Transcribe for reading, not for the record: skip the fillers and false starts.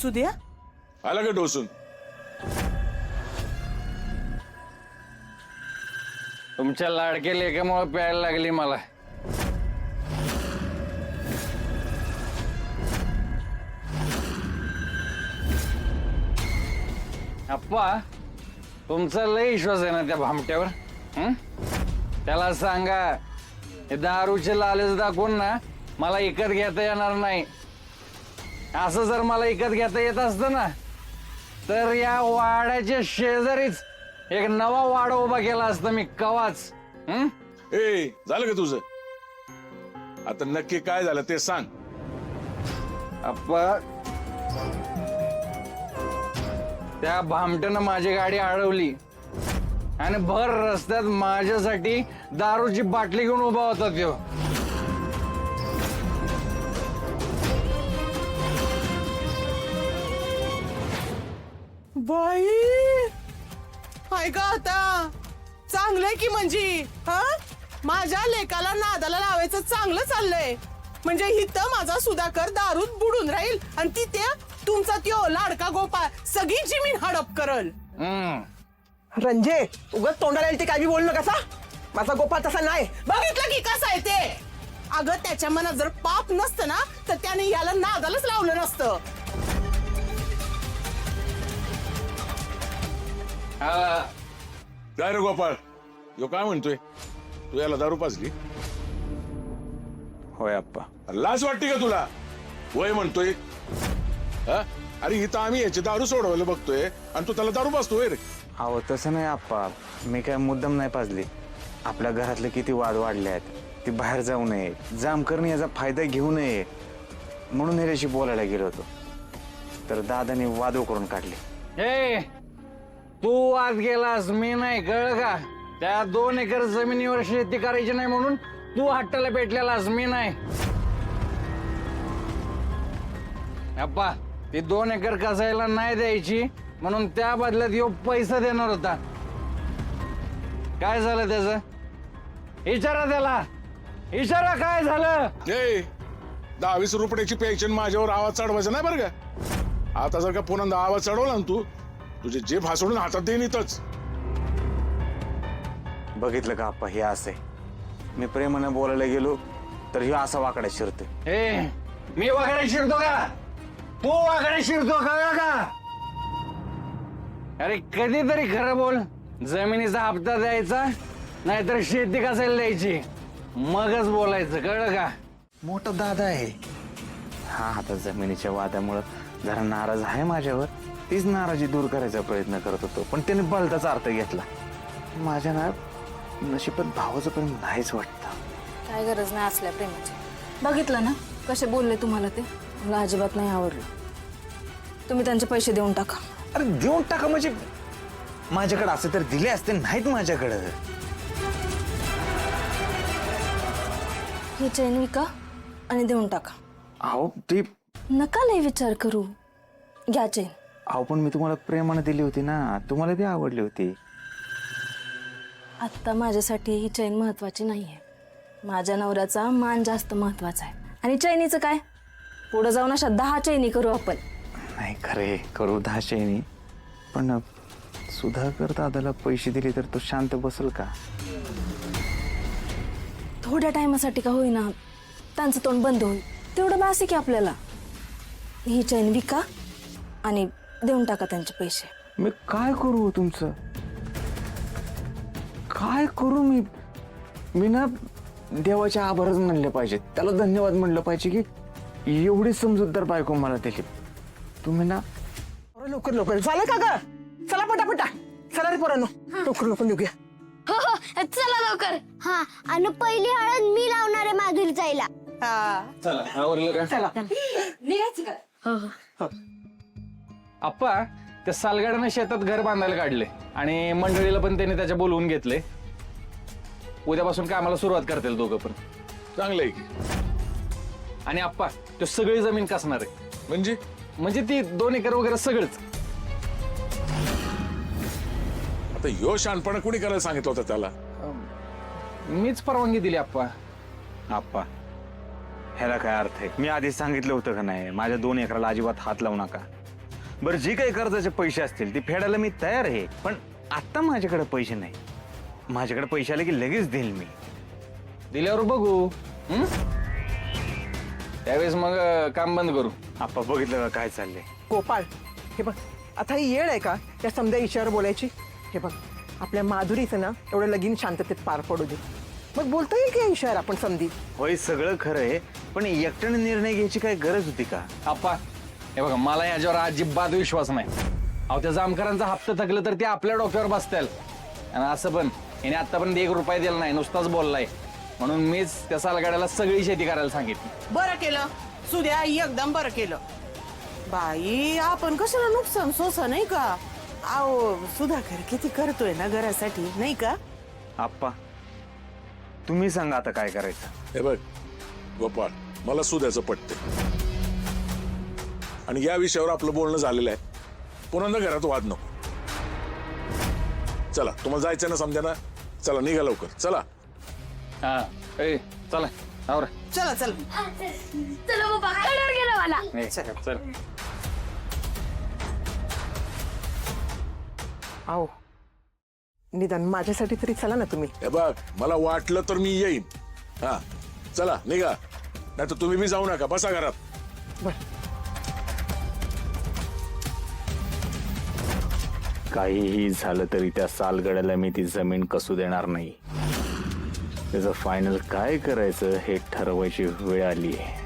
सुद्या आला का डोसून? तुमच्या लाडक्या लेकामुळे प्यायला लागली मला. अप्पा, तुमचा लय विश्वास आहे ना त्या भामट्यावर? त्याला सांगा हे दारूचे लालच दाखवून ना मला इकत घेता येणार नाही. असं जर मला इकत घेता येत असतं ना तर या वाड्याच्या शेजारीच एक नवा वाडा उभा केला असता मी कवाच. ए झालं का तुझं? आता नक्की काय झालं ते सांग. अप्पा, त्या भामट्यानं माझी गाडी अडवली आणि भर रस्त्यात माझ्यासाठी दारूची बाटली घेऊन उभा होता त्यो. बाई ऐका आता चांगलंय की म्हणजे हा माझ्या लेकाला नादाला लावायचं चांगलं चाललंय. म्हणजे इथं माझा सुधाकर दारूत बुडून राहील आणि तिथे तुमचा त्यो लाडका गोपाळ सगळी जमीन हडप करल. रंजे उगाच तोंडाला येईल ते काय बी बोलणं कसा. माझा गोपाळ तसा नाही. बघितलं की कसं आहे ते. अगं त्याच्या मनात जर पाप नसतं ना तर त्याने याला नादालाच लावलं नसतं. काय रे गोपाळ, यो काय म्हणतोय? तू याला दारू पाजली? होय अप्पा. लाज वाटते का तुला? वय म्हणतोय. हा? अरे इथं आम्ही याची दारू सोडवायला बघतोय आणि तू त्याला दारू पाजतोय रे. अहो तसं नाही आप्पा, मी काय मुद्दाम नाही पाजली. आपल्या घरातले किती वाद वाढले आहेत, ती बाहेर जाऊ नये, जामकरने याचा फायदा घेऊ नये म्हणून ह्याच्याशी बोलायला गेलो होतो. तर दादाने वाद करून काढले. हे तू वाद गेलास, मी नाही, कळलं का? त्या 2 एकर जमिनीवर शेती करायची नाही म्हणून तू हट्टाला पेटलेलास, मी नाही. अप्पा, ती 2 एकर कसायला नाही द्यायची म्हणून त्या बदल्यात यो पैसा देणार होता. काय झालं त्याचं? इचारा त्याला, इचारा काय झालं? ए 10-20 रुपयाची पेन्शन माझ्यावर आवाज चढवायचा नाही बरं का. आता जर का पुन्हा आवाज चढवला ना तू, तुझे जे भासडून हातात देईन इथंच. बघितलं का आप्पा, हे असं आहे. मी प्रेमाने बोलायला गेलो तर हे असा वाकडा शिरतोय. ए मी वाकडे शिरतो का? तू वाकडे शिरतो, कळलं का? अरे कधीतरी खरं बोल. जमिनीचा हप्ता द्यायचा नाहीतर शेती कसायला द्यायची, मगच बोलायचं, कळलं का? मोठा दादा आहे हा. आता जमिनीच्या वादामुळं जरा नाराज आहे माझ्यावर. तीच नाराजी दूर करायचा प्रयत्न करत होतो, पण त्याने बलताचा अर्थ घेतला. माझ्या ना नशिबात भावाचं पण नाहीच वाटतं. काय गरज नाही असल्या प्रेमाची. बघितलं ना कसे बोलले तुम्हाला ते. मला अजिबात नाही आवडलं. तुम्ही त्यांचे पैसे देऊन टाका. अरे देऊन टाका म्हणजे माझ्याकडे असं तर दिले असते, नाहीत माझ्याकडं. ही चेन विका आणि देऊन टाका. अहो ती नका लय विचार करू. घ्या चेन. अहो पण मी तुम्हाला प्रेमाने दिली होती ना, तुम्हाला ती आवडली होती. आत्ता माझ्यासाठी ही चैन महत्वाची नाहीये. माझ्या नवऱ्याचा मान जास्त महत्वाचा आहे. आणि चैनीचं काय, पुढे जाऊन अशा 10 चैनी करू आपण. नाही खरे करू 10 चैनी, पण सुधाकर दादाला पैसे दिले तर तो शांत बसेल का? थोड्या टायमासाठी का होईना त्यांचं तोंड बंद होईल, तेवढं बास आहे की आपल्याला. ही चैन विका आणि देऊन टाका त्यांचे पैसे. मी काय करू तुमचं? काय करू मी? मी ना देवाच्या आभारच म्हणले पाहिजे, त्याला धन्यवाद म्हणलं पाहिजे की एवढी समजूतदार बायको मला दिली. तुम्ही ना लवकर लवकर झालं का ग? चला पटापटा चला रे पोरांनो, लवकर लवकर निघूया. हो हो चला लवकर. हा आणि पहिली हळद मी लावणार आहे माधुरीच्या आईला. चला आवरलं का? चला आप्पा, त्या सालगाड्यानं शेतात घर बांधायला काढले आणि मंडळीला पण त्यांनी त्याच्या बोलवून घेतले. उद्यापासून कामाला सुरुवात करतील दोघं पण. चांगलं आहे की. आणि आप्पा, तो सगळी जमीन कसणार आहे. म्हणजे ती 2 एकर वगैरे सगळंच. आता यो शहाणपणा कुणी करायला सांगितलं होतं त्याला? मीच परवानगी दिली आप्पा. आप्पा ह्याला काय अर्थ आहे? मी आधीच सांगितलं होतं का नाही, माझ्या 2 एकराला अजिबात हात लावू नका. बरं जे काही कर्जाचे पैसे असतील ते फेडायला मी तयार आहे, पण आता माझ्याकडे पैसे नाही. माझ्याकडे पैसे आले की लगेच देईल मी. दिल्यावर बघू. त्यावेळेस मग काम बंद करू. आप्पा बघितलं का काय चाललंय? गोपाळ, हे बघ, आता ही येळ आहे का त्या समजा विषयावर बोलायची? हे बघ, आपल्या माधुरीचं ना एवढं लगीन शांततेत पार पडू दे, मग बोलता येईल की या विषयावर आपण समधी. होय, सगळं खरं आहे, पण एकट्याने निर्णय घ्यायची काय गरज होती का? आप्पा हे बघा, मला याच्यावर अजिबात विश्वास नाही. अहो त्या जामकरांचा हप्ता थकलं तर ते आपल्या डोक्यावर बसतील. आणि असं पण याने आतापर्यंत 1 रुपया दिला नाही, नुसताच बोललाय. म्हणून मीच त्या सालगाड्याला सगळी शेती करायला सांगितली. बरं केलं सुद्या, एकदम बरं केलं. बाई आपण कशाला नुकसान सोसा नाही का? आओ सुधाकर किती करतोय ना घरासाठी, नाही का? आप्पा तुम्ही सांगा आता काय करायचं. हे बघ गोपाळ, मला सुद्याचं पटते आणि या विषयावर आपलं बोलणं झालेलं आहे. पुन्हा घरात वाद नको. चला, तुम्हाला जायचं ना समजा ना. चला निघा लवकर, चला. हा ए चला आवर. चला चला. चला बाबा, कलर गेला मला. चल. आओ, निदान माझ्यासाठी तरी चला ना तुम्ही. हे बघ, मला वाटलं तर मी येईन. हा चला निघा, नाही तर तुम्ही बी जाऊ नका, बसा घरात. बर, काहीही झालं तरी त्या सालगड्याला मी ती जमीन कसू देणार नाही. त्याचं फायनल काय करायचं हे ठरवायची वेळ आली आहे.